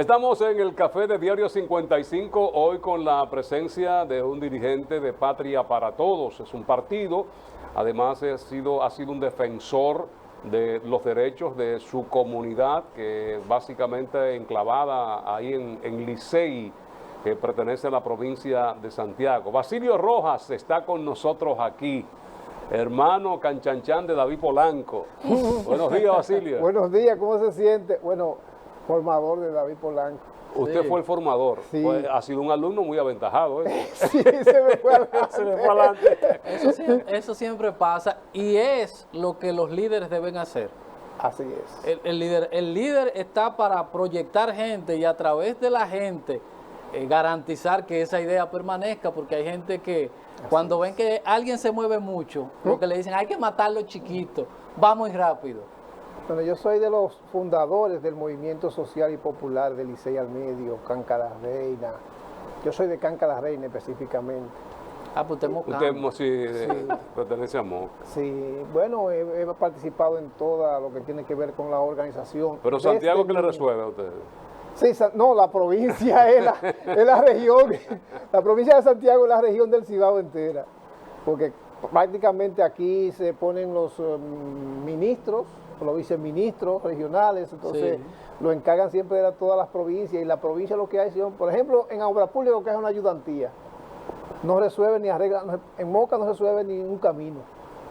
Ya estamos en el café de Diario 55, hoy con la presencia de un dirigente de Patria para Todos. Es un partido, además ha sido un defensor de los derechos de su comunidad, que básicamente enclavada ahí en Licey, que pertenece a la provincia de Santiago. Basilio Rojas está con nosotros aquí, hermano canchanchan de David Polanco. Buenos días, Basilio. Buenos días, ¿cómo se siente? Bueno, formador de David Polanco. Usted fue el formador, Sí. Pues, ha sido un alumno muy aventajado. Sí, se me fue adelante. Se me fue adelante. Eso siempre pasa y es lo que los líderes deben hacer. Así es. El líder está para proyectar gente y a través de la gente garantizar que esa idea permanezca, porque hay gente que cuando ven que alguien se mueve mucho, lo que le dicen hay que matarlo chiquito, va muy rápido. Bueno, yo soy de los fundadores del movimiento social y popular de Licey al Medio, Canca la Reina. Yo soy de Canca la Reina específicamente. Ah, pues Usted sí, pertenece a Moca. Sí, bueno, he participado en todo lo que tiene que ver con la organización. Pero Santiago, ¿qué le resuelve a ustedes? Sí, no, la provincia es la región, la provincia de Santiago es la región del Cibao entera, porque prácticamente aquí se ponen los ministros, los viceministros regionales, entonces Sí. lo encargan siempre de todas las provincias, y la provincia lo que hay son, por ejemplo, en Obra Pública lo que es una ayudantía, no resuelve ni arregla, en Moca no resuelve ni un camino,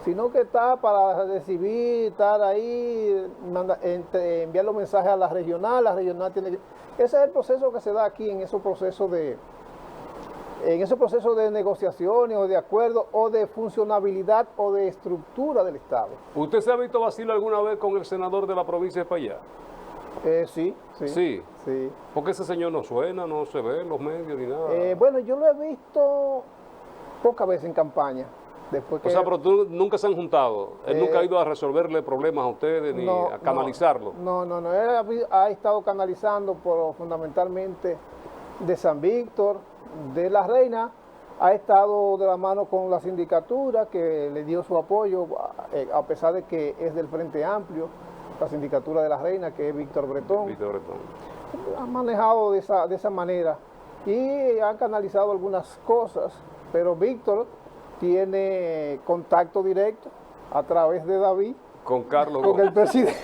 sino que está para recibir, estar ahí, enviar los mensajes a la regional tiene que... Ese es el proceso que se da aquí en esos procesos de negociaciones o de acuerdos o de funcionabilidad o de estructura del Estado. ¿Usted se ha visto, Basilio, alguna vez con el senador de la provincia de Payá? Sí. Sí. Sí. Porque ese señor no suena, no se ve en los medios ni nada. Bueno, yo lo he visto pocas veces en campaña. Después que, O sea, pero tú nunca se han juntado. Él nunca ha ido a resolverle problemas a ustedes ni a canalizarlo. No, él ha estado canalizando fundamentalmente de San Víctor, de La Reina, ha estado de la mano con la sindicatura que le dio su apoyo, a pesar de que es del Frente Amplio, la sindicatura de La Reina, que es Víctor Bretón. Han manejado de esa manera y han canalizado algunas cosas, pero Víctor tiene contacto directo a través de David Con Carlos con Gómez. el presidente.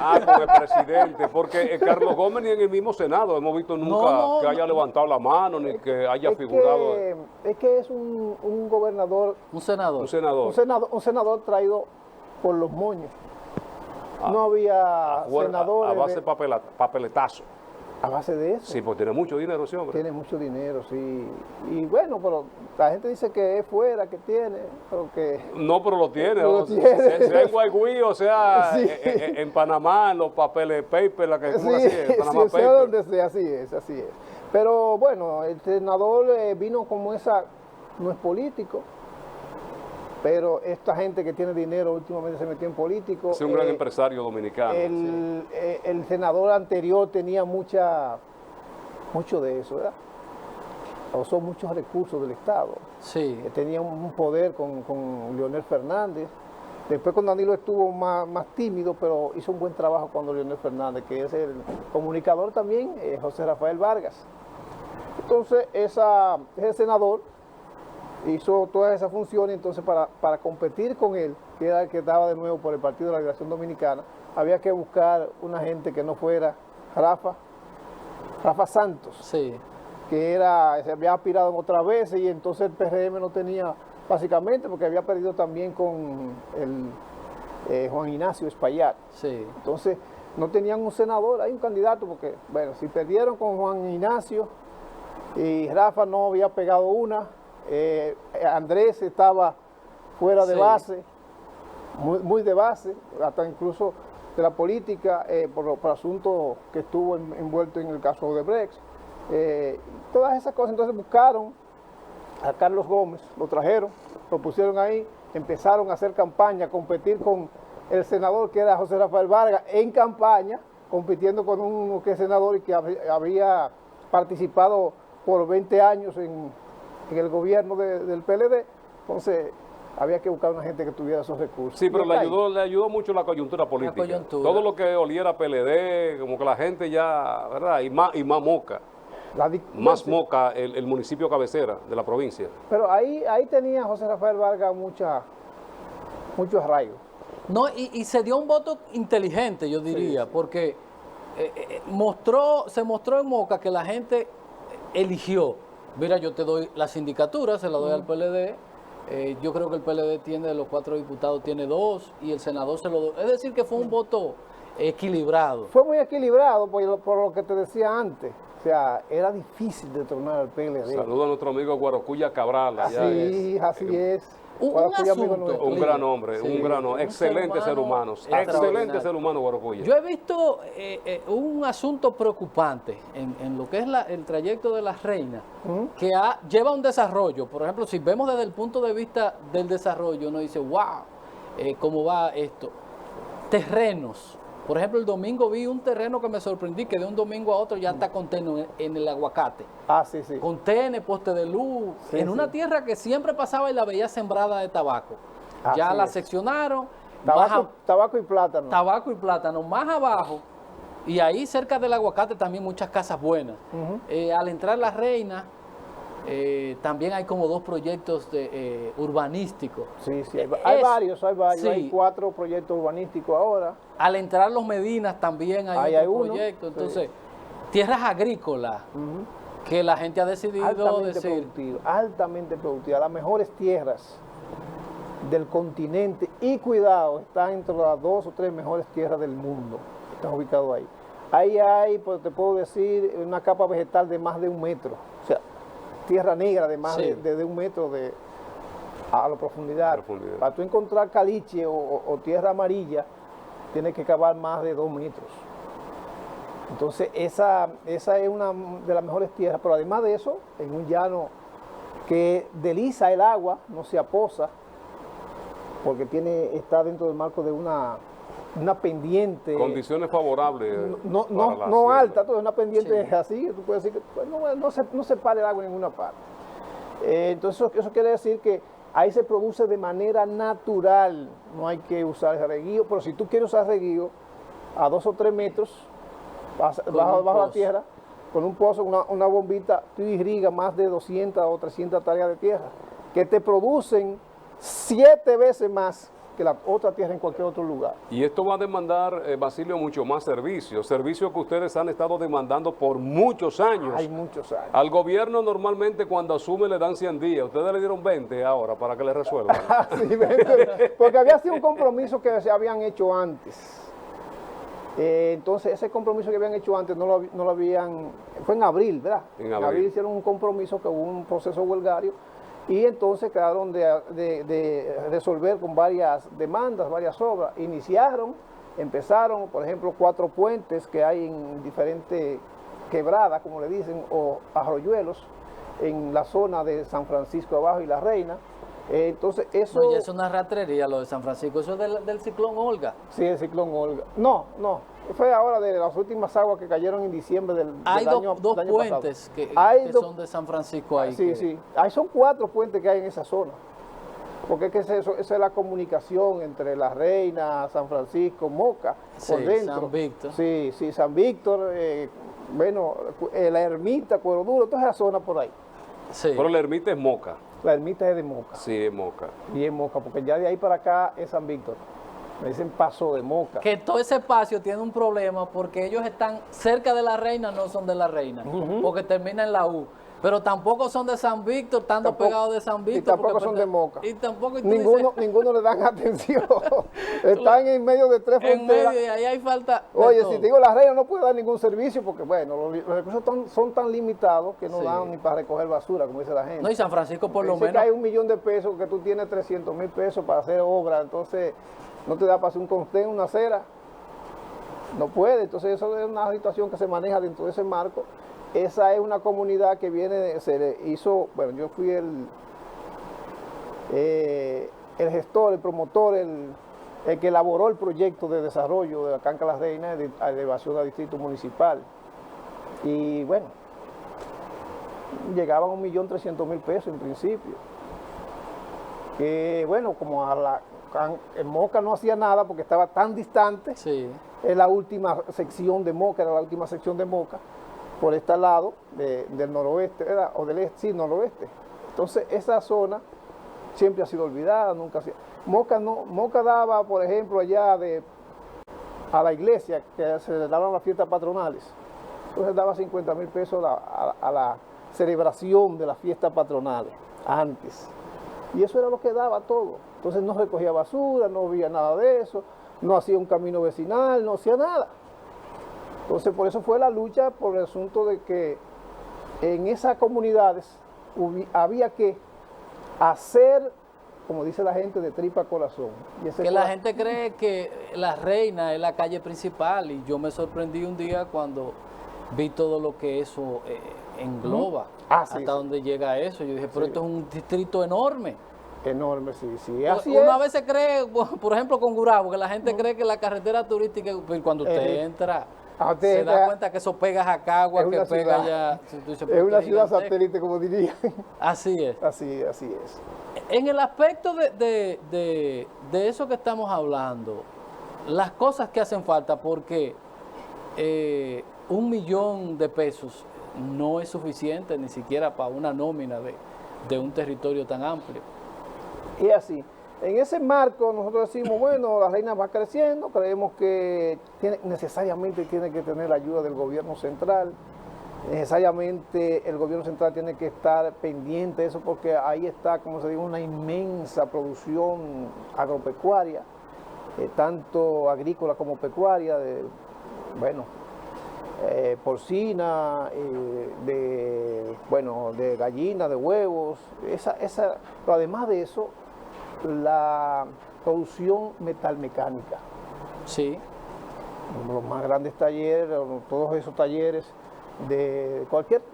Ah, con el presidente, porque Carlos Gómez ni en el mismo Senado hemos visto nunca que haya levantado la mano ni que haya figurado. Es que es un gobernador, Un senador. Un senador. un senador traído por los moños. No había senadores a base de papeletazo. a base de eso. Sí, pues tiene mucho dinero ese hombre. Tiene mucho dinero, sí. Y bueno, pero la gente dice que es fuera, que tiene, pero que... No, pero lo tiene. Lo o tiene. sea en Guaygüí, o sea, Sí. en Panamá, en los papeles paper, la que Sí, ¿cómo así es? Panamá sí, sea Paper. donde sea, así es. Pero bueno, el senador vino como no es político, pero esta gente que tiene dinero últimamente se metió en político. Es un gran empresario dominicano. El senador anterior tenía mucho de eso, ¿verdad? Usó muchos recursos del Estado. Sí. Tenía un poder con Leonel Fernández. Después con Danilo estuvo más tímido, pero hizo un buen trabajo cuando Leonel Fernández, que es el comunicador también, José Rafael Vargas. Entonces, ese senador hizo todas esas funciones, entonces para competir con él, que era el que estaba de nuevo por el Partido de la Liberación Dominicana, había que buscar una gente que no fuera Rafa Santos, Sí. que se había aspirado otra vez y entonces el PRM no tenía, básicamente porque había perdido también con el Juan Ignacio Espaillat. Sí. Entonces no tenían un senador, hay un candidato, porque bueno, si perdieron con Juan Ignacio y Rafa no había pegado una, Andrés estaba fuera de base, muy de base, hasta incluso de la política, por asuntos que estuvo envuelto en el caso de Brecht. Todas esas cosas, entonces buscaron a Carlos Gómez, lo trajeron, lo pusieron ahí, empezaron a hacer campaña, a competir con el senador que era José Rafael Vargas en campaña, compitiendo con un que es senador y que había participado por 20 años en el gobierno del PLD. Entonces, había que buscar una gente que tuviera esos recursos. Sí, pero Y le está ahí. ayudó mucho la coyuntura política. coyuntura. Todo lo que oliera PLD, como que la gente ya, ¿verdad? Y más Moca. Más Sí. Moca, el municipio cabecera de la provincia. Pero ahí tenía José Rafael Vargas mucho arraigo. No, y se dio un voto inteligente, yo diría, porque se mostró en Moca que la gente eligió. Mira, yo te doy la sindicatura, se la doy al PLD. Yo creo que el PLD tiene, de los 4 diputados, tiene 2 y el senador se lo doy. Es decir, que fue un voto equilibrado. Fue muy equilibrado por lo que te decía antes. O sea, era difícil de tornar al PLD. Saludo a nuestro amigo Guarocuya Cabral. Allá Sí, así es. Un Guarocuya, amigo asunto. nuestro. Un gran hombre, Sí, un gran hombre, un ser excelente ser humano, humano extraordinario. excelente ser humano Guarocuya. Yo he visto un asunto preocupante en lo que es el trayecto de las reinas, que lleva un desarrollo. Por ejemplo, si vemos desde el punto de vista del desarrollo, uno dice, wow, ¿cómo va esto? Terrenos. Por ejemplo, el domingo vi un terreno que me sorprendí, que de un domingo a otro ya está con teno en el aguacate. Ah, sí, sí. Con tene, poste de luz, Sí, en una sí. tierra que siempre pasaba y la veía sembrada de tabaco. Ya Así la es. seccionaron, más Tabaco y plátano. tabaco y plátano, más abajo, y ahí cerca del aguacate también muchas casas buenas. Al entrar la reina, también hay como 2 proyectos urbanísticos. Sí, sí. Hay varios. Sí. Hay 4 proyectos urbanísticos ahora. Al entrar los Medinas también Ahí hay hay otro uno, proyecto. sí. Entonces, tierras agrícolas que la gente ha decidido Altamente decir, productiva. Altamente productiva. Las mejores tierras del continente. Y cuidado, están entre las 2 o 3 mejores tierras del mundo. Están ubicados ahí. Ahí hay, pues te puedo decir, una capa vegetal de más de 1 metro. O sea, tierra negra de más Sí. de 1 metro a la profundidad. Profundidad. Para tú encontrar caliche o tierra amarilla, tienes que cavar más de 2 metros. Entonces, esa es una de las mejores tierras, pero además de eso, en un llano que desliza el agua, no se aposa, porque está dentro del marco de una pendiente. Condiciones favorables. No para la no siembra. alta, es una pendiente Sí. así, tú puedes decir que pues, no se para el agua en ninguna parte. Entonces eso quiere decir que ahí se produce de manera natural, no hay que usar el reguío, pero si tú quieres usar reguío a 2 o 3 metros bajo la pozo. tierra, con un pozo, una bombita, tú irrigas más de 200 o 300 hectáreas de tierra, que te producen 7 veces más que la otra tierra en cualquier otro lugar. Y esto va a demandar, Basilio, mucho más servicios que ustedes han estado demandando por muchos años. Hay muchos años. Al gobierno normalmente cuando asume le dan 100 días, ustedes le dieron 20 ahora para que le resuelvan. Sí, porque había sido un compromiso que se habían hecho antes. Entonces, ese compromiso que habían hecho antes no lo habían... Fue en abril, ¿verdad? En abril. Hicieron un compromiso que hubo un proceso huelgario y entonces quedaron de resolver con varias demandas, varias obras. Empezaron, por ejemplo, 4 puentes que hay en diferentes quebradas, como le dicen, o arroyuelos, en la zona de San Francisco abajo y La Reina. Entonces, eso... no, y es una ratrería lo de San Francisco, eso es del ciclón Olga. Sí, el ciclón Olga. No, fue ahora de las últimas aguas que cayeron en diciembre del Hay año, dos del año puentes pasado. que son de San Francisco ahí. Sí, sí. Ahí son 4 puentes que hay en esa zona. Porque es que eso es la comunicación entre La Reina, San Francisco, Moca, Sí, por dentro. San Víctor. Sí, sí, San Víctor, la Ermita, Cuero Duro, toda esa zona por ahí. Sí. Pero la ermita es Moca. La Ermita es de Moca. Sí, es Moca. Y es Moca, porque ya de ahí para acá es San Víctor. Me dicen Paso de Moca. Que todo ese espacio tiene un problema porque ellos están cerca de La Reina, no son de La Reina, porque termina en la U. Pero tampoco son de San Víctor, estando Tampoco- pegados de San Víctor. y tampoco porque son de Moca. Y tampoco, y tú Ninguno le dan atención. Están en medio de 3 dices, en fronteras. medio, y ahí hay falta de Oye, todo. si te digo, La Reina no puede dar ningún servicio porque, bueno, los recursos son tan limitados que no Sí. dan ni para recoger basura, como dice la gente. No, y San Francisco por lo Dice menos... que hay $1 millón de pesos, que tú tienes 300,000 pesos para hacer obra, entonces no te da para hacer un contén, una acera. No puede, entonces eso es una situación que se maneja dentro de ese marco. Esa es una comunidad que se le hizo, bueno, yo fui el gestor, el promotor, el que elaboró el proyecto de desarrollo de la Canca Las Reinas de elevación a distrito municipal. Y bueno, llegaban $1.300.000 en principio. que bueno, como en Moca no hacía nada porque estaba tan distante, Sí. es la última sección de Moca, era la última sección de Moca, por este lado del noroeste, o del este, sí, noroeste. Entonces esa zona siempre ha sido olvidada, nunca ha sido. Moca daba, por ejemplo, allá a la iglesia, que se le daban las fiestas patronales, entonces daba 50,000 pesos a la celebración de las fiestas patronales, antes. Y eso era lo que daba todo. Entonces no recogía basura, no había nada de eso, no hacía un camino vecinal, no hacía nada. Entonces por eso fue la lucha por el asunto de que en esas comunidades había que hacer, como dice la gente, de tripa corazón. Que la gente cree que La Reina es la calle principal y yo me sorprendí un día cuando vi todo lo que eso engloba, Sí, hasta donde llega eso. Yo dije, pero esto es un distrito enorme. Enorme, sí. Así Uno es. a veces cree, por ejemplo con Gurabo, que la gente cree que la carretera turística, pero cuando usted entra, se da cuenta que eso pega a Jacagua, que pega allá. Es una ciudad satélite, como dirían. Así es. Así es. En el aspecto de eso que estamos hablando, las cosas que hacen falta, porque 1 millón de pesos no es suficiente ni siquiera para una nómina de un territorio tan amplio. Y así, en ese marco nosotros decimos, bueno, La Reina va creciendo, creemos que necesariamente tiene que tener la ayuda del gobierno central, necesariamente el gobierno central tiene que estar pendiente de eso porque ahí está, como se dice, una inmensa producción agropecuaria, tanto agrícola como pecuaria, porcina, de gallina, de huevos, pero además de eso, la producción metalmecánica. Sí. Los más grandes talleres, todos esos talleres de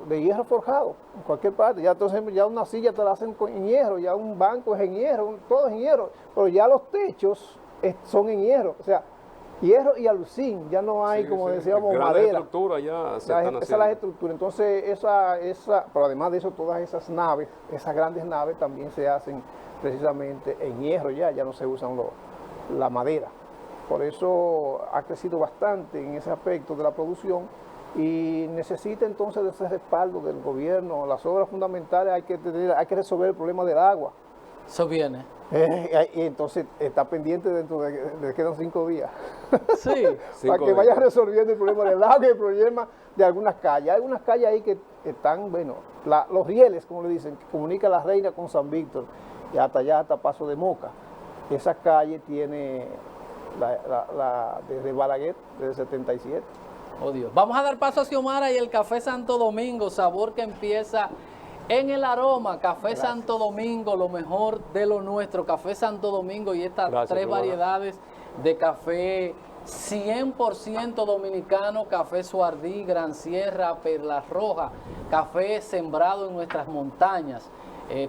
hierro forjado, en cualquier parte. Ya entonces ya una silla te la hacen en hierro, ya un banco es en hierro, todo es en hierro, pero ya los techos son en hierro, o sea, hierro y alucín, ya no hay, como decíamos, madera. Estructura ya se están esa es la haciendo. estructura. Entonces, pero además de eso, todas esas naves, esas grandes naves también se hacen precisamente en hierro ya no se usan la madera. Por eso ha crecido bastante en ese aspecto de la producción y necesita entonces de ese respaldo del gobierno. Las obras fundamentales hay que resolver el problema del agua. Eso viene. Y entonces está pendiente le quedan 5 días. Sí. Para que vaya resolviendo el problema del agua y el problema de algunas calles. Hay algunas calles ahí que están, los rieles, como le dicen, que comunica La Reina con San Víctor y hasta allá, hasta Paso de Moca. Esa calle tiene desde Balaguer, desde 77. Oh Dios. Vamos a dar paso a Xiomara y el Café Santo Domingo, sabor que empieza en el aroma. Café Santo Domingo, lo mejor de lo nuestro. Café Santo Domingo y estas 3 variedades de café 100% dominicano: café Suardí, Gran Sierra, Perla Roja, café sembrado en nuestras montañas,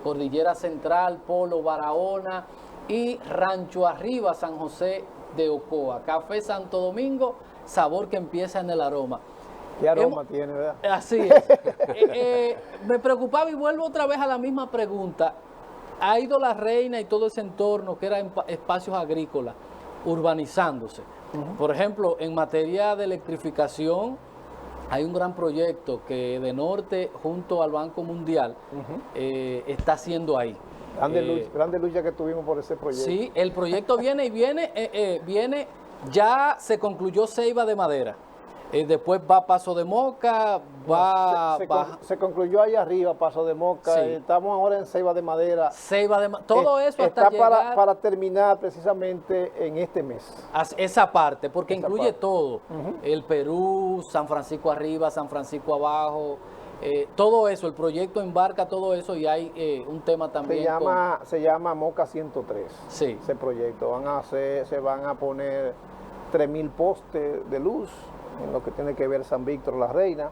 Cordillera Central, Polo, Barahona y Rancho Arriba, San José de Ocoa. Café Santo Domingo, sabor que empieza en el aroma. ¿Qué aroma tiene, verdad? Así es. Me preocupaba y vuelvo otra vez a la misma pregunta. Ha ido La Reina y todo ese entorno que eran espacios agrícolas urbanizándose. Por ejemplo, en materia de electrificación, hay un gran proyecto que de Norte, junto al Banco Mundial, está haciendo ahí. Grande lucha que tuvimos por ese proyecto. Sí, el proyecto viene, ya se concluyó Ceiba de Madera. Después va Paso de Moca, se concluyó allá arriba, Paso de Moca, Sí. Estamos ahora en Ceiba de Madera. Todo eso hasta está llegar para terminar precisamente en este mes. esa parte, porque Esa incluye parte. todo, el Perú, San Francisco arriba, San Francisco abajo, todo eso, el proyecto embarca todo eso y hay un tema también Se llama Moca 103, Sí. ese proyecto. Se van a poner 3.000 postes de luz en lo que tiene que ver San Víctor, La Reina,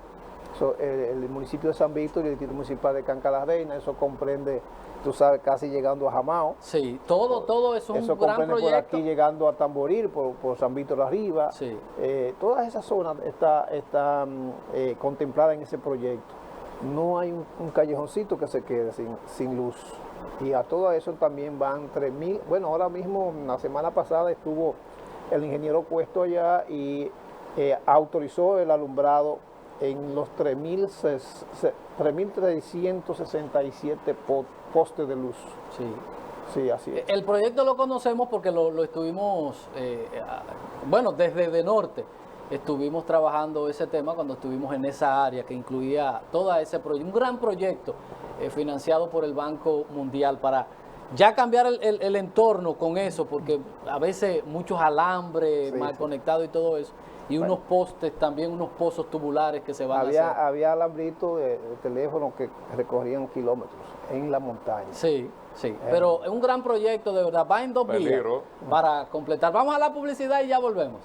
el municipio de San Víctor y el distrito municipal de Canca, La Reina. Eso comprende, tú sabes, casi llegando a Jamao. Sí, todo es un Eso gran comprende proyecto. por aquí llegando a Tamboril, por San Víctor arriba. Sí. Todas esas zonas están contempladas en ese proyecto. No hay un callejoncito que se quede sin luz. Y a todo eso también van 3.000. Bueno, ahora mismo, la semana pasada estuvo el ingeniero Cuesto allá y autorizó el alumbrado en los 3.367 postes de luz. Sí. Sí, así es. El proyecto lo conocemos porque lo estuvimos, bueno, desde de norte estuvimos trabajando ese tema cuando estuvimos en esa área que incluía todo ese proyecto, un gran proyecto financiado por el Banco Mundial para ya cambiar el entorno con eso, porque a veces muchos alambres mal conectados y todo eso, y unos postes también, unos pozos tubulares que se van a hacer. Había alambritos de teléfono que recorrían kilómetros en la montaña. Sí, sí, pero es un gran proyecto, de verdad, va en 2 días para completar. Vamos a la publicidad y ya volvemos.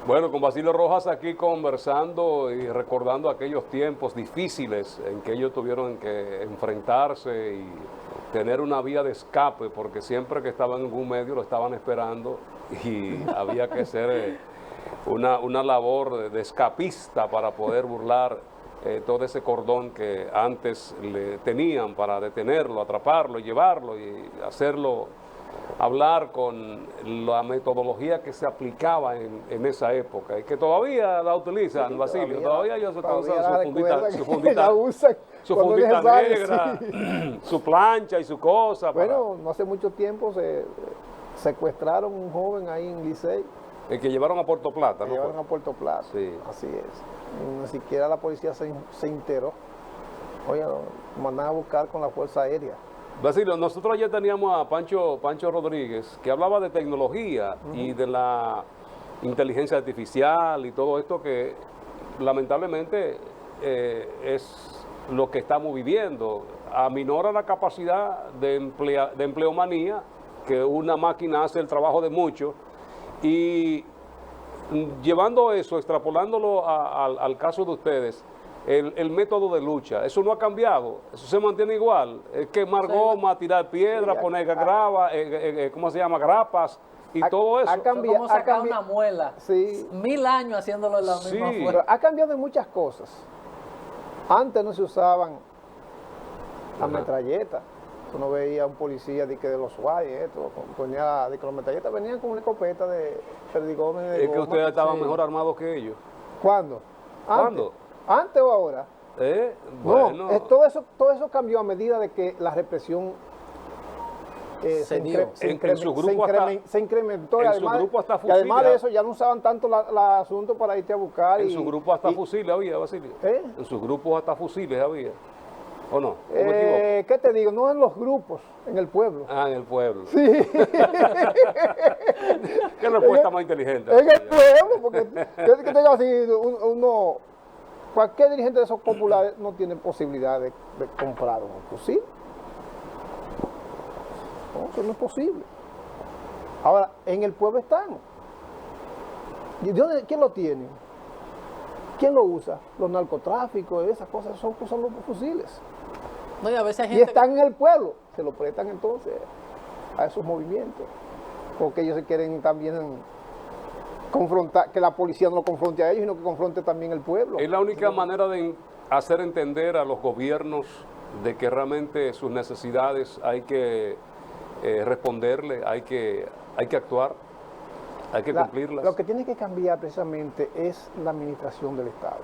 Bueno, con Basilio Rojas aquí conversando y recordando aquellos tiempos difíciles en que ellos tuvieron que enfrentarse y tener una vía de escape, porque siempre que estaban en algún medio lo estaban esperando y había que hacer una labor de escapista para poder burlar todo ese cordón que antes le tenían para detenerlo, atraparlo, llevarlo y hacerlo hablar con la metodología que se aplicaba en esa época y que todavía la utilizan, sí, Basilio, todavía ellos usan su fundita negra, sí, su plancha y su cosa. Bueno, no hace mucho tiempo se secuestraron un joven ahí en Licey. El que llevaron a Puerto Plata, ¿no? Llevaron a Puerto Plata, sí. Así es. Ni siquiera la policía se enteró. Oye, lo mandan a buscar con la Fuerza Aérea. Basilio, nosotros ayer teníamos a Pancho Rodríguez, que hablaba de tecnología y de la inteligencia artificial y todo esto que lamentablemente es lo que estamos viviendo. Aminora la capacidad de empleomanía, que una máquina hace el trabajo de muchos, y llevando eso, extrapolándolo al caso de ustedes, el método de lucha, eso no ha cambiado, eso se mantiene igual, es quemar goma, tirar piedra, poner grava, ¿cómo se llama? Grapas y todo eso. Es como sacar una muela, 1000 años haciéndolo de la misma forma. Pero ha cambiado de muchas cosas. Antes no se usaban ametralletas. Tú no veías a un policía de los SWAT, ponía de que los metralletas venían con una escopeta de perdigones de Es goma. que ustedes estaban mejor armados que ellos. ¿Cuándo? ¿Cuándo? ¿Antes o ahora? Bueno. No, todo eso cambió a medida de que la represión se incrementó. En su grupo hasta fusiles. Y además de eso ya no usaban tanto el asunto para irte a buscar. En su grupo hasta fusiles había, Basilio. En sus grupos hasta fusiles había. ¿O no? ¿O me equivoco? ¿Qué te digo? No en los grupos, en el pueblo. Ah, en el pueblo. Sí. ¿Qué respuesta más inteligente? En el pueblo, porque yo que te digo así, cualquier dirigente de esos populares no tiene posibilidad de comprar un fusil. No, eso no es posible. Ahora, en el pueblo están. ¿Y quién lo tiene? ¿Quién lo usa? Los narcotráficos, esas cosas son los fusiles. No, y a veces hay Y gente están en el pueblo, se lo prestan entonces a esos movimientos, porque ellos se quieren también confrontar, que la policía no lo confronte a ellos, sino que confronte también el pueblo. Es la única manera de hacer entender a los gobiernos de que realmente sus necesidades hay que responderle, hay que actuar, hay que cumplirlas. Lo que tiene que cambiar precisamente es la administración del Estado.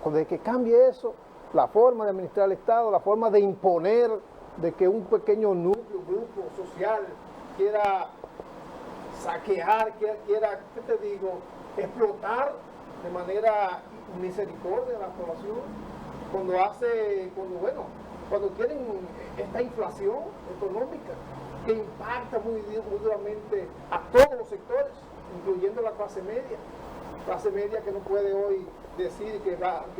De que cambie eso, la forma de administrar el Estado, la forma de imponer, de que un pequeño núcleo, grupo social quiera saquear, quiera, ¿qué te digo?, explotar de manera misericordia a la población, cuando quieren esta inflación económica que impacta muy duramente a todos los sectores, incluyendo la clase media que no puede hoy decir que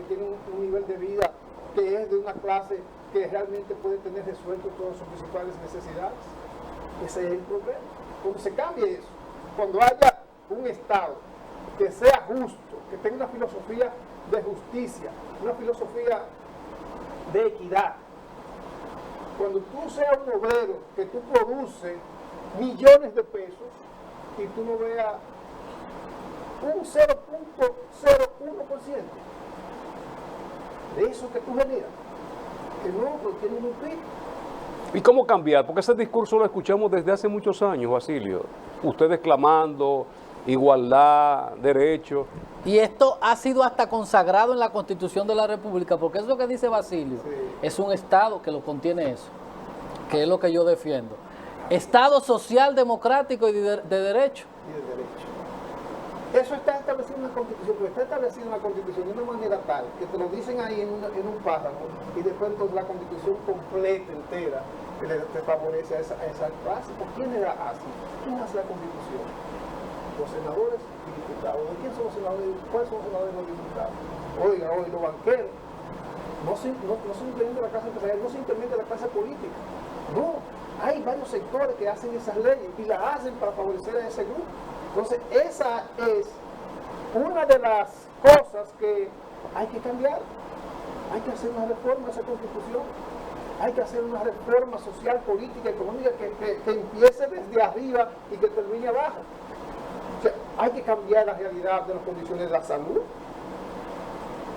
tiene un nivel de vida que es de una clase que realmente puede tener resuelto todas sus principales necesidades. Ese es el problema. Cuando se cambie eso, cuando haya un Estado que sea justo, que tenga una filosofía de justicia, una filosofía de equidad, cuando tú seas un obrero que tú produces millones de pesos y tú no veas un 0.01% de eso que tú generas, que no lo tienen un PIB. ¿Y cómo cambiar? Porque ese discurso lo escuchamos desde hace muchos años, Basilio. Ustedes clamando igualdad, derechos. Y esto ha sido hasta consagrado en la Constitución de la República, porque eso que dice Basilio, es un Estado que lo contiene eso, que es lo que yo defiendo. Estado social, democrático y de derecho. Y de derecho. Eso está establecido en la Constitución, pero está establecido en la Constitución de una manera tal que te lo dicen ahí en un párrafo y después entonces la Constitución completa, entera, te favorece a esa clase. ¿Por quién era así? ¿Quién hace la Constitución? Los senadores y diputados. ¿De quién son los senadores? ¿Cuáles son los senadores y los diputados? Oiga, hoy los banqueros. No simplemente la clase empresarial, no simplemente la clase política. No, hay varios sectores que hacen esas leyes y las hacen para favorecer a ese grupo. Entonces, esa es una de las cosas que hay que cambiar. Hay que hacer una reforma a esa Constitución. Hay que hacer una reforma social, política, económica que empiece desde arriba y que termine abajo. O sea, hay que cambiar la realidad de las condiciones de la salud.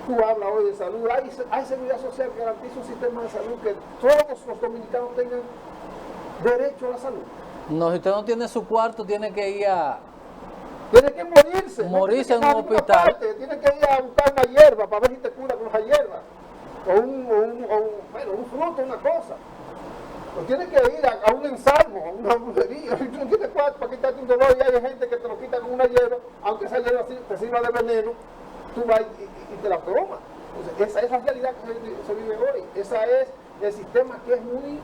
Tú hablas hoy de salud, hay seguridad social que garantiza un sistema de salud que todos los dominicanos tengan derecho a la salud. No, si usted no tiene su cuarto, tiene que ir a... Tiene que morirse. Morirse en un hospital. Tiene que ir a buscar una hierba para ver si te cura con esa hierba. O un fruto, una cosa. O tienes que ir a un ensalmo, a una brujería. Si tú no tienes cuarto para quitarte un dolor y hay gente que te lo quita con una hierba, aunque esa hierba te sirva de veneno, tú vas y te la tomas. Entonces, esa es la realidad que se vive hoy. Ese es el sistema que es muy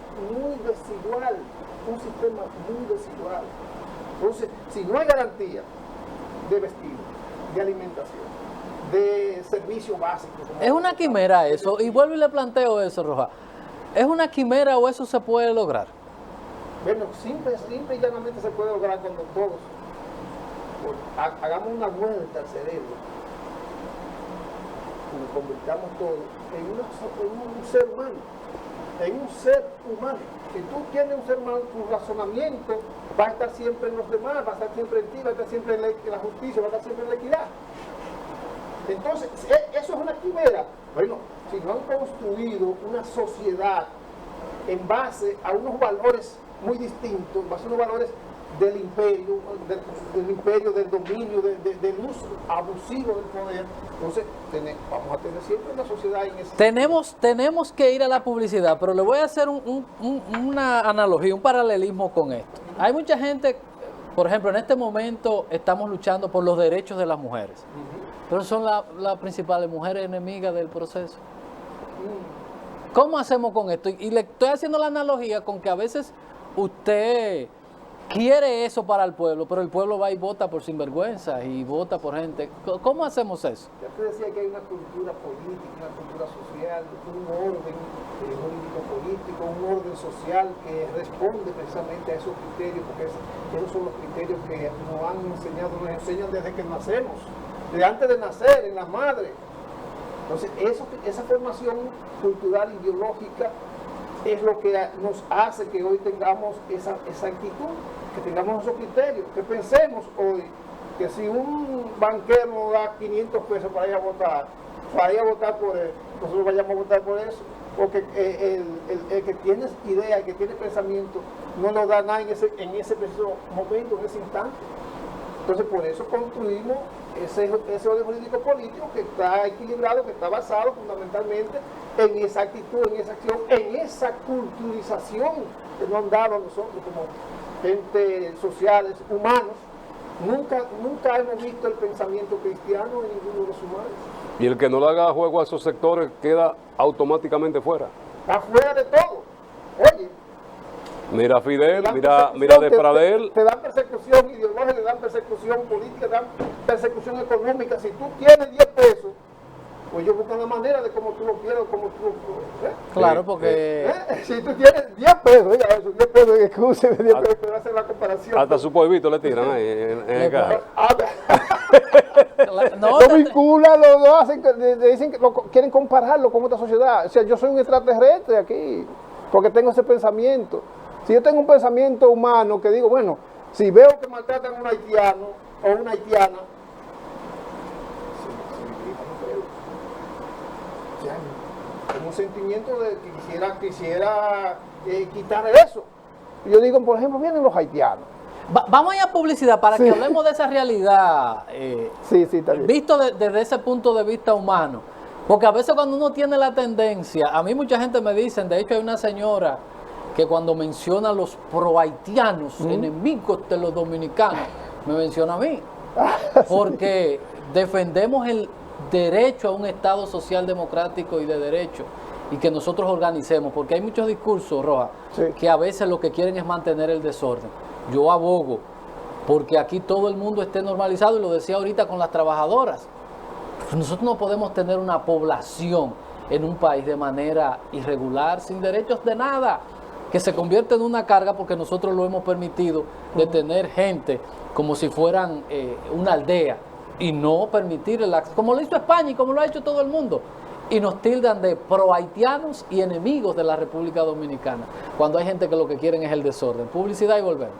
desigual. Un sistema muy desigual. Entonces, si no hay garantía de vestido, de alimentación, de servicio básico. Es una quimera eso, y vuelvo y le planteo eso, Roja. ¿Es una quimera o eso se puede lograr? Bueno, simple y llanamente se puede lograr cuando todos hagamos una vuelta al cerebro, y nos convirtamos todos en un ser humano, en un ser humano. Si tú tienes un ser humano, tu razonamiento va a estar siempre en los demás, va a estar siempre en ti, va a estar siempre en la justicia, va a estar siempre en la equidad. Entonces, eso es una quimera. Bueno, si no han construido una sociedad en base a unos valores muy distintos, en base a unos valores del imperio, del dominio, del uso abusivo del poder, entonces vamos a tener siempre una sociedad en ese... Tenemos que ir a la publicidad, pero le voy a hacer una analogía, un paralelismo con esto. Hay mucha gente, por ejemplo, en este momento estamos luchando por los derechos de las mujeres, pero son las principales mujeres enemigas del proceso. ¿Cómo hacemos con esto? Y le estoy haciendo la analogía con que a veces usted quiere eso para el pueblo, pero el pueblo va y vota por sinvergüenza y vota por gente. ¿Cómo hacemos eso? Ya te decía que hay una cultura política, una cultura social, un orden jurídico político, un orden social que responde precisamente a esos criterios, porque esos son los criterios que nos han enseñado, nos enseñan desde que nacemos, desde antes de nacer, en la madre. Entonces, esa formación cultural, ideológica, es lo que nos hace que hoy tengamos esa actitud, que tengamos esos criterios, que pensemos hoy que si un banquero nos da 500 pesos para ir a votar por él, nosotros vayamos a votar por eso, porque el que tiene idea, el que tiene pensamiento, no nos da nada en ese preciso momento, en ese instante. Entonces, por eso construimos ese orden jurídico político que está equilibrado, que está basado fundamentalmente en esa actitud, en esa acción, en esa culturización que nos han dado a nosotros como gente sociales, humanos. Nunca hemos visto el pensamiento cristiano en ninguno de los humanos. Y el que no le haga juego a esos sectores queda automáticamente fuera. Está fuera de todo. Oye, Mira Fidel, mira persecución, de Pradel. te dan persecución ideológica, te dan persecución política, te dan persecución económica. Si tú tienes 10 pesos, pues ellos buscan la manera de cómo tú lo quieras, cómo tú lo... Claro, porque... Si tú tienes 10 pesos, oiga eso, 10 pesos, excúseme, 10 pesos, pero hacer la comparación. Hasta su polvito le tiran ahí en el carro. Lo vinculan, lo hacen, le dicen que quieren compararlo con otra sociedad. O sea, yo soy un extraterrestre aquí, porque tengo ese pensamiento. Si yo tengo un pensamiento humano que digo, bueno, si veo que maltratan a un haitiano o una haitiana, tengo un sentimiento de que quisiera quitar eso. Yo digo, por ejemplo, vienen los haitianos. Vamos a ir a publicidad para que hablemos de esa realidad, sí, está bien. visto desde ese punto de vista humano. Porque a veces cuando uno tiene la tendencia, a mí mucha gente me dice, de hecho hay una señora que cuando menciona a los pro-haitianos, enemigos de los dominicanos, me menciona a mí. Porque defendemos el derecho a un Estado social democrático y de derecho, y que nosotros organicemos, porque hay muchos discursos, Roja, que a veces lo que quieren es mantener el desorden. Yo abogo porque aquí todo el mundo esté normalizado, y lo decía ahorita con las trabajadoras. Nosotros no podemos tener una población en un país de manera irregular, sin derechos de nada, que se convierte en una carga porque nosotros lo hemos permitido, de tener gente como si fueran una aldea, y no permitir el acceso, como lo hizo España y como lo ha hecho todo el mundo. Y nos tildan de pro-haitianos y enemigos de la República Dominicana, cuando hay gente que lo que quieren es el desorden. Publicidad y volvemos.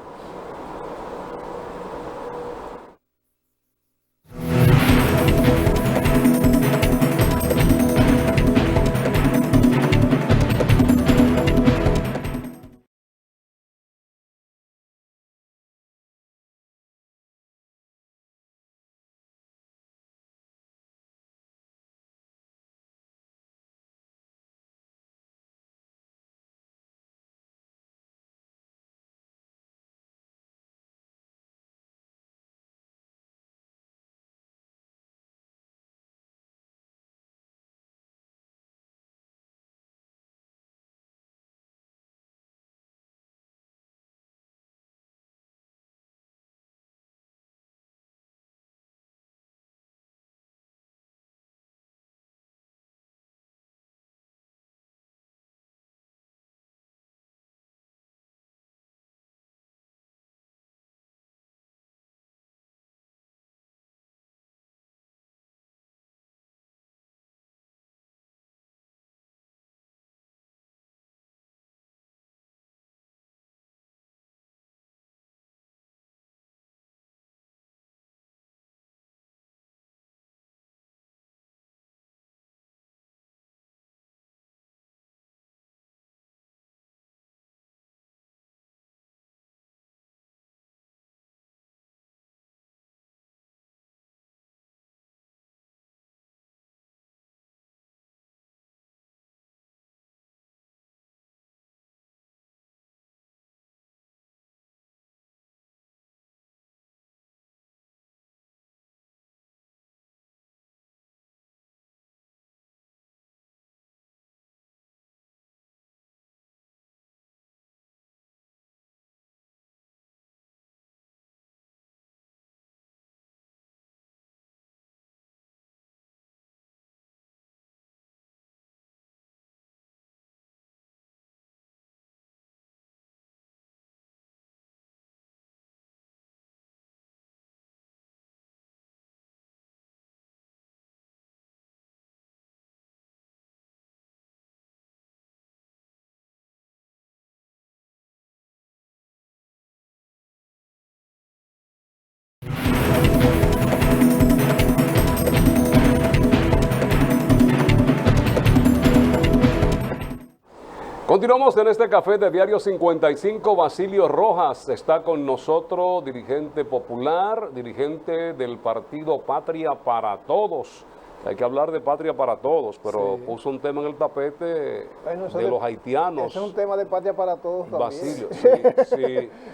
Continuamos en este café de Diario 55. Basilio Rojas está con nosotros, dirigente popular, dirigente del partido Patria para Todos. Hay que hablar de Patria para Todos, pero Sí. puso un tema en el tapete Bueno, eso de los haitianos. Ese es un tema de Patria para Todos también. Basilio,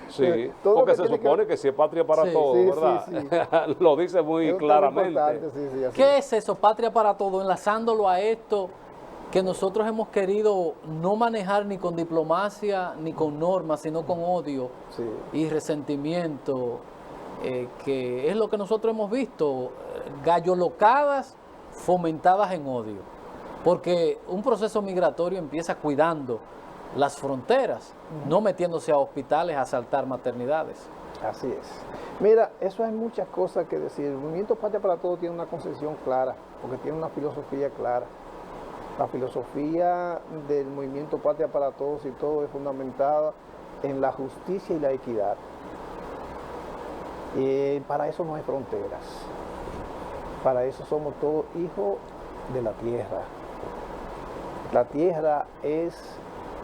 sí. Todo lo Porque que se tiene que- supone que si es Patria para Sí, Todos, sí, ¿verdad? Lo dice muy Es un tema claramente. importante, sí, así. ¿Qué es eso, Patria para Todos? Enlazándolo a esto que nosotros hemos querido no manejar ni con diplomacia ni con normas, sino con odio Sí. y resentimiento, que es lo que nosotros hemos visto, gallolocadas fomentadas en odio. Porque un proceso migratorio empieza cuidando las fronteras, no metiéndose a hospitales a asaltar maternidades. Así es. Mira, eso hay muchas cosas que decir. El movimiento Patria para Todos tiene una concepción clara, porque tiene una filosofía clara. La filosofía del movimiento Patria para Todos y todo es fundamentada en la justicia y la equidad. Para eso no hay fronteras. Para eso somos todos hijos de la tierra. La tierra es,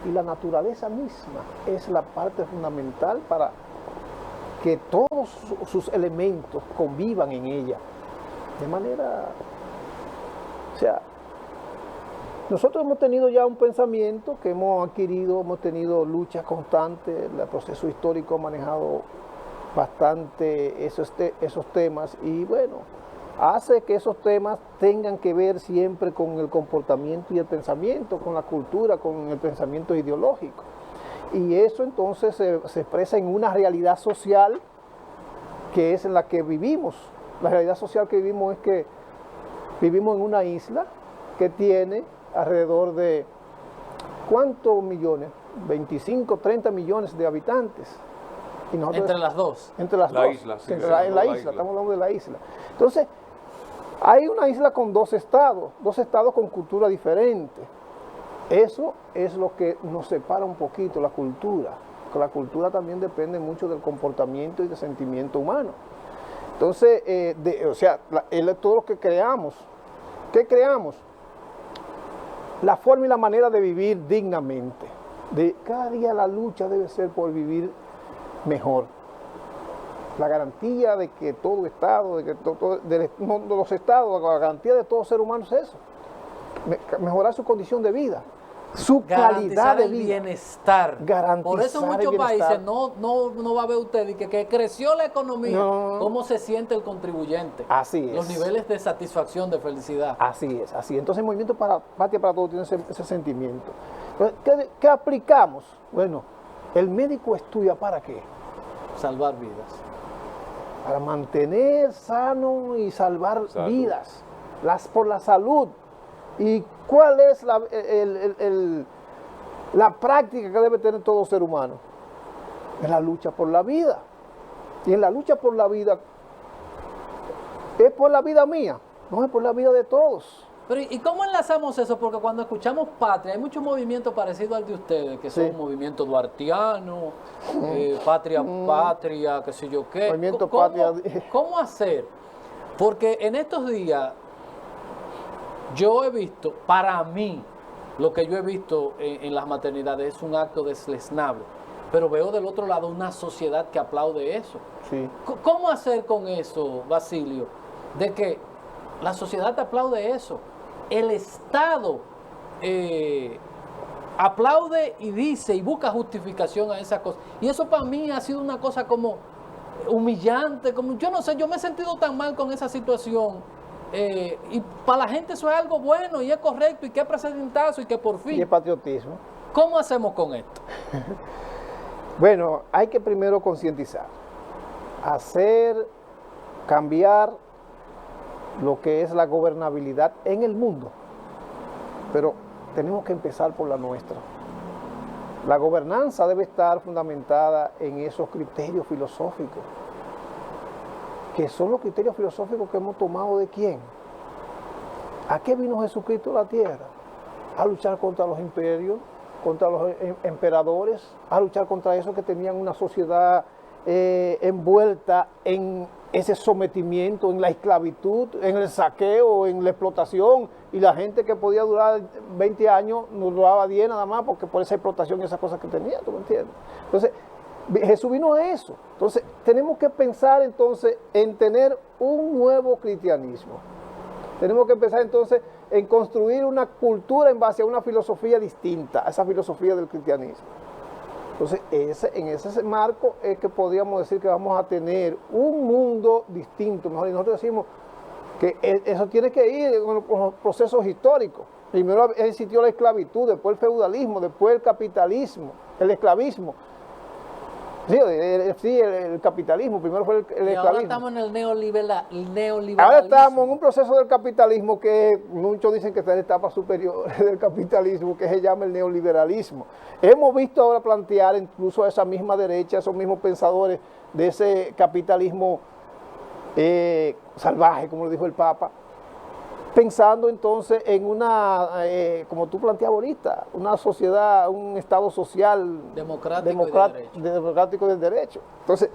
y la naturaleza misma, es la parte fundamental para que todos sus elementos convivan en ella. De manera, o sea, nosotros hemos tenido ya un pensamiento que hemos adquirido, hemos tenido luchas constantes, el proceso histórico ha manejado bastante esos temas y bueno, hace que esos temas tengan que ver siempre con el comportamiento y el pensamiento, con la cultura, con el pensamiento ideológico. Y eso entonces se expresa en una realidad social que es en la que vivimos. La realidad social que vivimos es que vivimos en una isla que tiene alrededor de, ¿cuántos millones? 25, 30 millones de habitantes. Y nosotros, Entre las dos. entre las La dos. isla, sí, Entre sí, en la la isla. estamos hablando de la isla. Entonces, hay una isla con dos estados con cultura diferente. Eso es lo que nos separa un poquito, la cultura. Porque la cultura también depende mucho del comportamiento y del sentimiento humano. Entonces, todo lo que creamos, ¿qué creamos? La forma y la manera de vivir dignamente. Cada día la lucha debe ser por vivir mejor. La garantía de que todo Estado, de los Estados, la garantía de todo ser humano es eso. Mejorar su condición de vida, su calidad Garantizar de el vida. bienestar. Garantizar Por eso en el muchos bienestar. países no va a ver usted y que creció la economía, No. cómo se siente el contribuyente. Así es. Los niveles de satisfacción, de felicidad. Así es, así. Entonces el movimiento Patria para Todos tiene ese sentimiento. Entonces, ¿qué aplicamos? Bueno, el médico estudia ¿para qué? Salvar vidas. Para mantener sano y salvar Salud. vidas, por la salud. ¿Y cuál es la práctica que debe tener todo ser humano? Es la lucha por la vida. Y en la lucha por la vida, ¿es por la vida mía? No, es por la vida de todos. Pero ¿y cómo enlazamos eso? Porque cuando escuchamos patria, hay muchos movimientos parecidos al de ustedes, que son Sí. movimientos duartianos, patria, qué sé yo qué. Movimiento ¿Cómo- patria. ¿Cómo hacer? Porque en estos días yo he visto, para mí, lo que yo he visto en las maternidades es un acto deslesnable, pero veo del otro lado una sociedad que aplaude eso. Sí. ¿Cómo hacer con eso, Basilio? De que la sociedad aplaude eso. El Estado aplaude y dice y busca justificación a esas cosas. Y eso para mí ha sido una cosa como humillante, como yo no sé, yo me he sentido tan mal con esa situación. Y para la gente eso es algo bueno y es correcto y que es precedentazo y que por Y fin. el patriotismo. ¿Cómo hacemos con esto? Bueno, hay que primero concientizar, cambiar lo que es la gobernabilidad en el mundo, pero tenemos que empezar por la nuestra. La gobernanza debe estar fundamentada en esos criterios filosóficos, que son los criterios filosóficos que hemos tomado de quién. ¿A qué vino Jesucristo a la tierra? A luchar contra los imperios, contra los emperadores, a luchar contra esos que tenían una sociedad envuelta en ese sometimiento, en la esclavitud, en el saqueo, en la explotación, y la gente que podía durar 20 años no duraba 10 nada más porque por esa explotación y esas cosas que tenía, ¿tú me entiendes? Entonces, Jesús vino a eso. Entonces, tenemos que pensar entonces en tener un nuevo cristianismo. Tenemos que empezar entonces en construir una cultura en base a una filosofía distinta, a esa filosofía del cristianismo. Entonces, en ese marco es que podríamos decir que vamos a tener un mundo distinto. Mejor, y nosotros decimos que eso tiene que ir con los procesos históricos. Primero existió la esclavitud, después el feudalismo, después el capitalismo, el esclavismo. Sí, el capitalismo, primero fue el esclavismo. Ahora estamos en el neoliberalismo. Ahora estamos en un proceso del capitalismo que muchos dicen que está en la etapa superior del capitalismo, que se llama el neoliberalismo. Hemos visto ahora plantear incluso a esa misma derecha, esos mismos pensadores de ese capitalismo salvaje, como lo dijo el Papa, pensando entonces en una, como tú planteabas ahorita, una sociedad, un Estado social democrático del derecho. Entonces,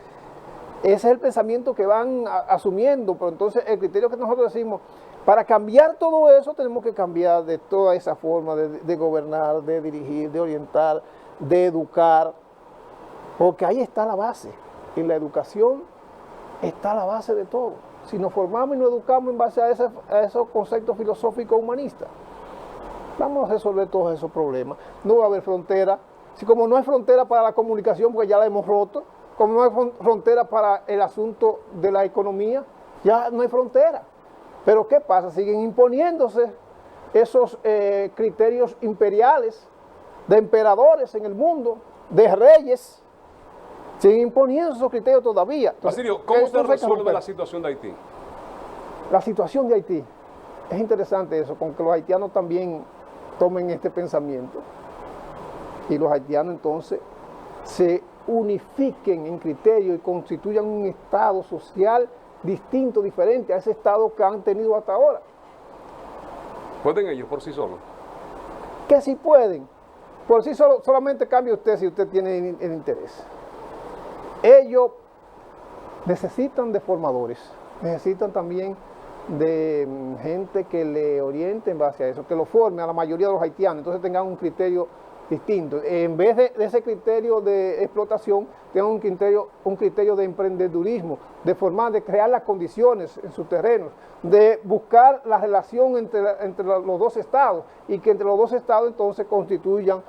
ese es el pensamiento que van asumiendo, pero entonces el criterio que nosotros decimos, para cambiar todo eso tenemos que cambiar de toda esa forma de gobernar, de dirigir, de orientar, de educar, porque ahí está la base, en la educación está la base de todo. Si nos formamos y nos educamos en base a esos conceptos filosóficos humanistas, vamos a resolver todos esos problemas. No va a haber frontera. Si como no hay frontera para la comunicación, porque ya la hemos roto, como no hay frontera para el asunto de la economía, ya no hay frontera. Pero ¿qué pasa? Siguen imponiéndose esos criterios imperiales, de emperadores en el mundo, de reyes. Siguen imponiendo esos criterios todavía. Entonces, Basilio, ¿cómo se resuelve la situación de Haití? La situación de Haití. Es interesante eso, con que los haitianos también tomen este pensamiento. Y los haitianos entonces se unifiquen en criterio y constituyan un Estado social distinto, diferente a ese Estado que han tenido hasta ahora. ¿Pueden ellos por sí solos? Que sí pueden. Por sí solo, solamente cambie usted si usted tiene el interés. Ellos necesitan de formadores, necesitan también de gente que le oriente en base a eso, que lo forme a la mayoría de los haitianos, entonces tengan un criterio distinto. En vez de ese criterio de explotación, tengan un criterio de emprendedurismo, de formar, de crear las condiciones en sus terrenos, de buscar la relación entre los dos estados y que entre los dos estados entonces constituyan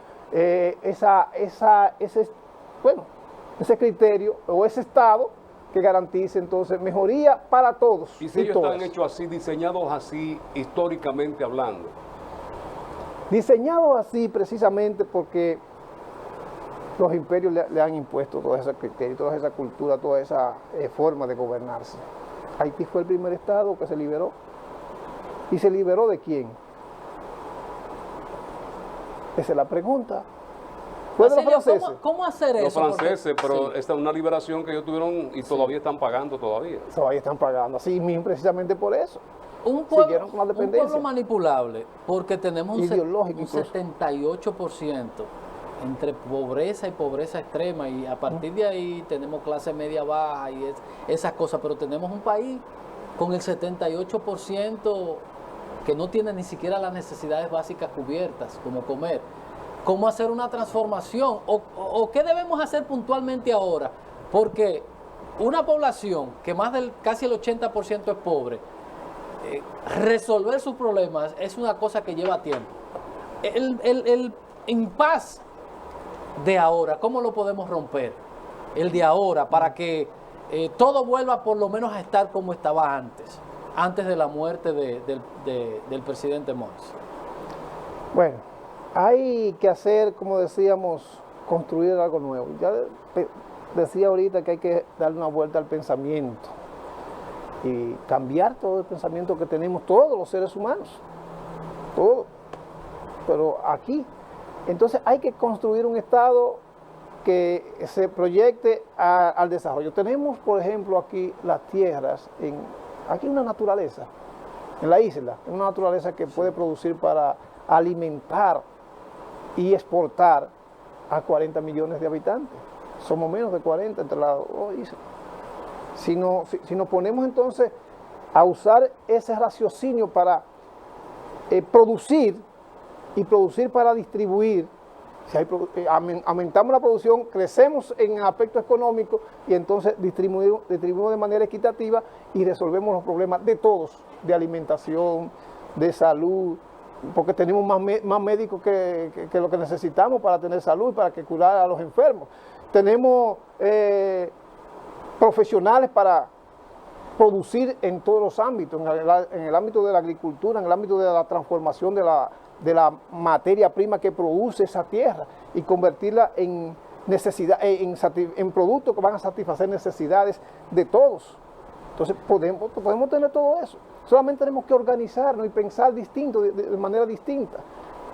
ese criterio o ese estado que garantice entonces mejoría para todos. ¿Y si ellos están hechos así, diseñados así, históricamente hablando? Diseñados así precisamente porque los imperios le han impuesto todos esos criterios, toda esa cultura, toda esa forma de gobernarse. Haití fue el primer estado que se liberó. ¿Y se liberó de quién? Esa es la pregunta. ¿Fue de los franceses? ¿Cómo hacer eso? Los franceses, pero sí. esta es una liberación que ellos tuvieron y todavía están pagando todavía. Todavía están pagando, así mismo precisamente por eso. Un pueblo manipulable, porque tenemos un 78% entre pobreza y pobreza extrema, y a partir de ahí tenemos clase media baja y esas cosas, pero tenemos un país con el 78% que no tiene ni siquiera las necesidades básicas cubiertas, como comer. ¿Cómo hacer una transformación? ¿O qué debemos hacer puntualmente ahora? Porque una población que más del casi el 80% es pobre, resolver sus problemas es una cosa que lleva tiempo. El impas de ahora, ¿cómo lo podemos romper? El de ahora, para que todo vuelva por lo menos a estar como estaba antes de la muerte del presidente Morsi. Bueno, hay que hacer, como decíamos, construir algo nuevo. Ya decía ahorita que hay que darle una vuelta al pensamiento y cambiar todo el pensamiento que tenemos todos los seres humanos, todo. Pero aquí, entonces hay que construir un Estado que se proyecte al desarrollo. Tenemos, por ejemplo, aquí las tierras, aquí una naturaleza, en la isla, una naturaleza que puede producir para alimentar y exportar a 40 millones de habitantes. Somos menos de 40 entre las dos islas. si nos ponemos entonces a usar ese raciocinio para producir y producir para distribuir, si aumentamos la producción, crecemos en el aspecto económico y entonces distribuimos de manera equitativa y resolvemos los problemas de todos, de alimentación, de salud, porque tenemos más médicos que lo que necesitamos para tener salud, para que curar a los enfermos. Tenemos profesionales para producir en todos los ámbitos, en el ámbito de la agricultura, en el ámbito de la transformación de la materia prima que produce esa tierra y convertirla en productos que van a satisfacer necesidades de todos. Entonces podemos tener todo eso. Solamente tenemos que organizarnos y pensar distinto, de manera distinta.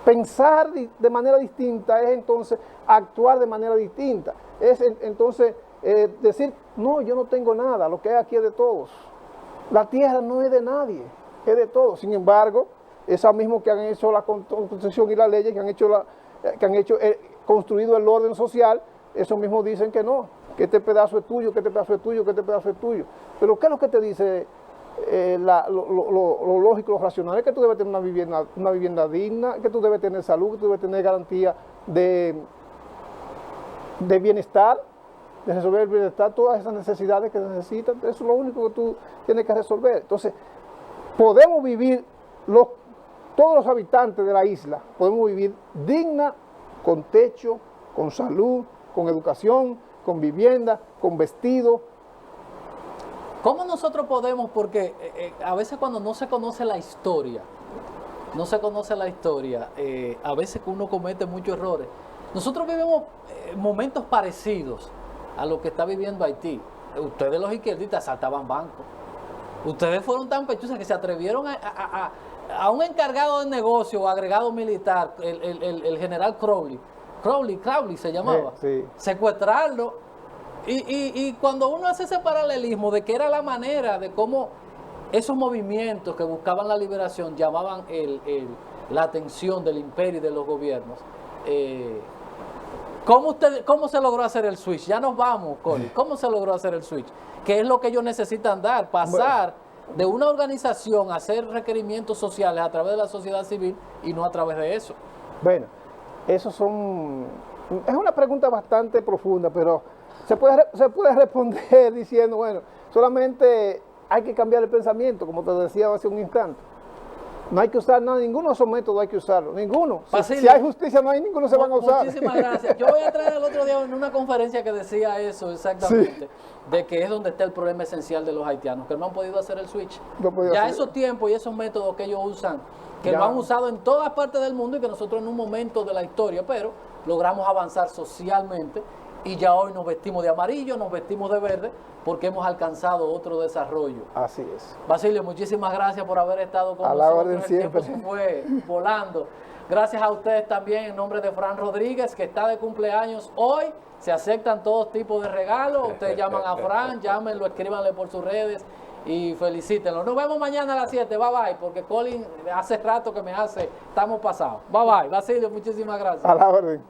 Pensar de manera distinta es entonces actuar de manera distinta. Es entonces decir, no, yo no tengo nada, lo que hay aquí es de todos. La tierra no es de nadie, es de todos. Sin embargo, esas mismas que han hecho la Constitución y las leyes, que han construido el orden social, esos mismos dicen que no, que este pedazo es tuyo, que este pedazo es tuyo, que este pedazo es tuyo. Pero ¿qué es lo que te dice lo lógico, lo racional? Es que tú debes tener una vivienda digna, que tú debes tener salud, que tú debes tener garantía de bienestar, de resolver el bienestar, todas esas necesidades que necesitan. Eso es lo único que tú tienes que resolver. Entonces, podemos vivir todos los habitantes de la isla, podemos vivir digna, con techo, con salud, con educación, con vivienda, con vestido. ¿Cómo nosotros podemos? Porque a veces cuando no se conoce la historia, a veces que uno comete muchos errores. Nosotros vivimos momentos parecidos a lo que está viviendo Haití. Ustedes los izquierdistas asaltaban bancos. Ustedes fueron tan pechuces que se atrevieron a un encargado de negocio o agregado militar, el general Crowley se llamaba, sí. Secuestrarlo. Y cuando uno hace ese paralelismo de que era la manera de cómo esos movimientos que buscaban la liberación llamaban la atención del imperio y de los gobiernos, ¿cómo se logró hacer el switch? Ya nos vamos, Coli. ¿Cómo se logró hacer el switch? ¿Qué es lo que ellos necesitan dar? Pasar de una organización a hacer requerimientos sociales a través de la sociedad civil y no a través de eso. Bueno, es una pregunta bastante profunda, pero se puede responder diciendo, bueno, solamente hay que cambiar el pensamiento, como te decía hace un instante. No hay que usar nada, ninguno de esos métodos hay que usarlo, ninguno. Si hay justicia, no hay ninguno, se van a usar. Muchísimas gracias. Yo voy a traer el otro día en una conferencia que decía eso exactamente, sí, de que es donde está el problema esencial de los haitianos, que no han podido hacer el switch. Ya esos tiempos y esos métodos que ellos usan, que lo han usado en todas partes del mundo y que nosotros en un momento de la historia, pero logramos avanzar socialmente y ya hoy nos vestimos de amarillo, nos vestimos de verde, porque hemos alcanzado otro desarrollo. Así es. Basilio, muchísimas gracias por haber estado con nosotros. A la orden siempre. El tiempo se fue volando. Gracias a ustedes también en nombre de Fran Rodríguez, que está de cumpleaños hoy. Se aceptan todos tipos de regalos. Ustedes llaman a Fran, llámenlo, escríbanle por sus redes y felicítenlo. Nos vemos mañana a las 7. Bye bye, porque Colin hace rato que estamos pasados. Bye bye. Basilio, muchísimas gracias. A la orden.